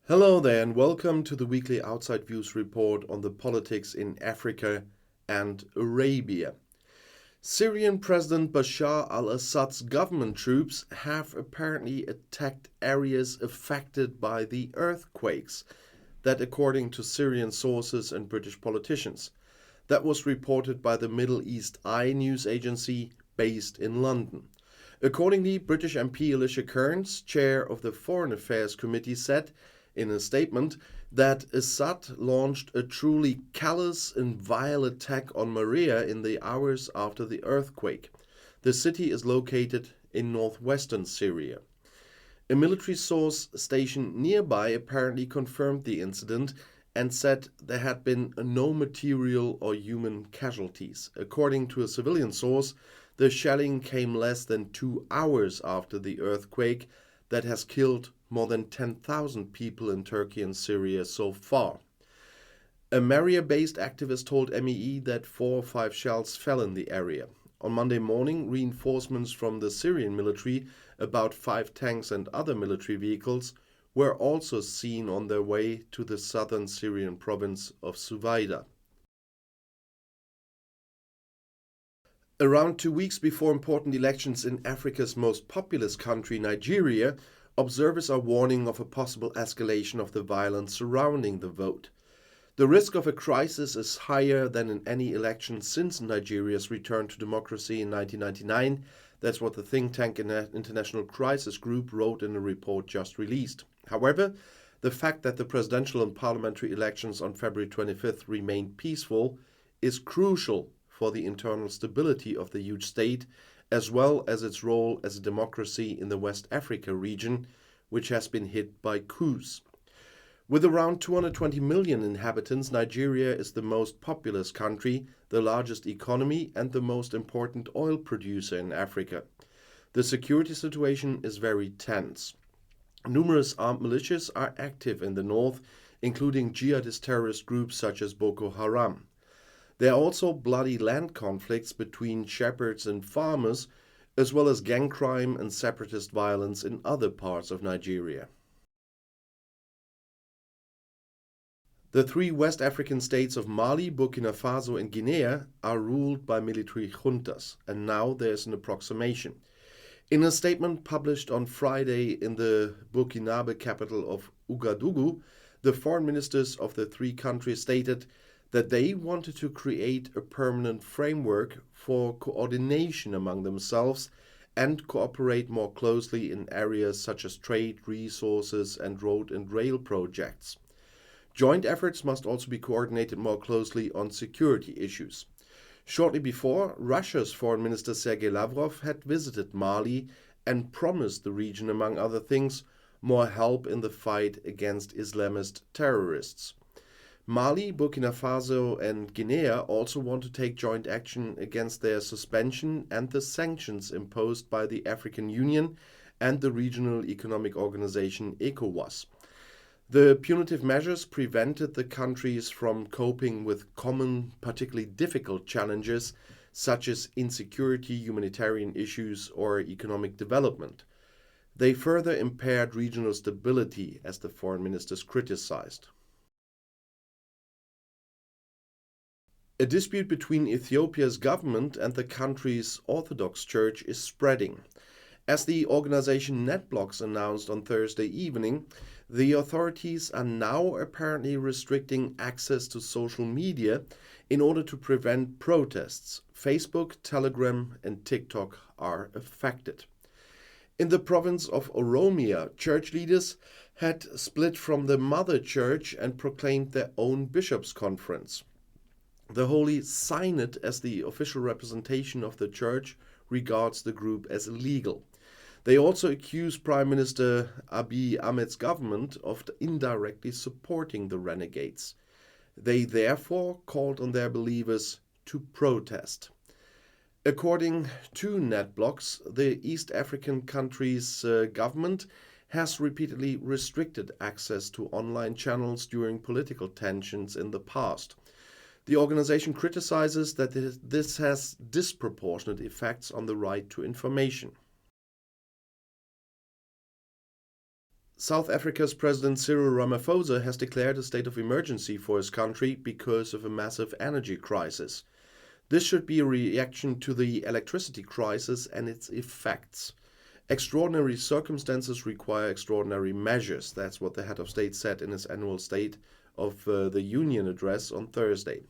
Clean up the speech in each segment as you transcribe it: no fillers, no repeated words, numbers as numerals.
Hello there, and welcome to the weekly Outside Views report on the politics in Africa and Arabia. Syrian President Bashar al-Assad's government troops have apparently attacked areas affected by the earthquakes, that according to Syrian sources and British politicians. That was reported by the Middle East Eye news agency based in London. Accordingly, British MP Alicia Kearns, chair of the Foreign Affairs Committee, said in a statement that Assad launched a truly callous and vile attack on Maria in the hours after the earthquake. The city is located in northwestern Syria. A military source stationed nearby apparently confirmed the incident and said there had been no material or human casualties. According to a civilian source, the shelling came less than 2 hours after the earthquake that has killed more than 10,000 people in Turkey and Syria so far. A Maria-based activist told MEE that 4 or 5 shells fell in the area. On Monday morning, reinforcements from the Syrian military, about 5 tanks and other military vehicles, were also seen on their way to the southern Syrian province of Suwaida. Around 2 weeks before important elections in Africa's most populous country, Nigeria, observers are warning of a possible escalation of the violence surrounding the vote. The risk of a crisis is higher than in any election since Nigeria's return to democracy in 1999. That's what the think tank International Crisis Group wrote in a report just released. However, the fact that the presidential and parliamentary elections on February 25th remained peaceful is crucial for the internal stability of the huge state, as well as its role as a democracy in the West Africa region, which has been hit by coups. With around 220 million inhabitants, Nigeria is the most populous country, the largest economy, and the most important oil producer in Africa. The security situation is very tense. Numerous armed militias are active in the north, including jihadist terrorist groups such as Boko Haram. There are also bloody land conflicts between shepherds and farmers, as well as gang crime and separatist violence in other parts of Nigeria. The 3 West African states of Mali, Burkina Faso and Guinea are ruled by military juntas, and now there is an approximation. In a statement published on Friday in the Burkinabe capital of Ouagadougou, the foreign ministers of the 3 countries stated that they wanted to create a permanent framework for coordination among themselves and cooperate more closely in areas such as trade, resources, and road and rail projects. Joint efforts must also be coordinated more closely on security issues. Shortly before, Russia's Foreign Minister Sergei Lavrov had visited Mali and promised the region, among other things, more help in the fight against Islamist terrorists. Mali, Burkina Faso and Guinea also want to take joint action against their suspension and the sanctions imposed by the African Union and the Regional Economic Organization ECOWAS. The punitive measures prevented the countries from coping with common, particularly difficult challenges such as insecurity, humanitarian issues, or economic development. They further impaired regional stability, as the foreign ministers criticized. A dispute between Ethiopia's government and the country's Orthodox Church is spreading. As the organization NetBlocks announced on Thursday evening, the authorities are now apparently restricting access to social media in order to prevent protests. Facebook, Telegram, and TikTok are affected. In the province of Oromia, church leaders had split from the mother church and proclaimed their own bishops' conference. The Holy Synod, as the official representation of the church, regards the group as illegal. They also accuse Prime Minister Abiy Ahmed's government of indirectly supporting the renegades. They therefore called on their believers to protest. According to NetBlocks, the East African country's government has repeatedly restricted access to online channels during political tensions in the past. The organization criticizes that this has disproportionate effects on the right to information. South Africa's President Cyril Ramaphosa has declared a state of emergency for his country because of a massive energy crisis. This should be a reaction to the electricity crisis and its effects. Extraordinary circumstances require extraordinary measures. That's what the head of state said in his annual State of the Union address on Thursday.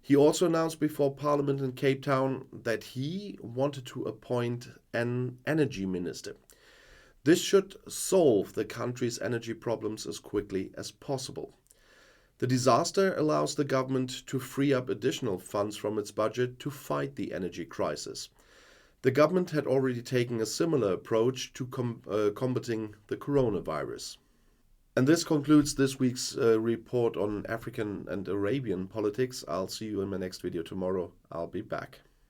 He also announced before Parliament in Cape Town that he wanted to appoint an energy minister. This should solve the country's energy problems as quickly as possible. The disaster allows the government to free up additional funds from its budget to fight the energy crisis. The government had already taken a similar approach to combating the coronavirus. And this concludes this week's report on African and Arabian politics. I'll see you in my next video tomorrow. I'll be back.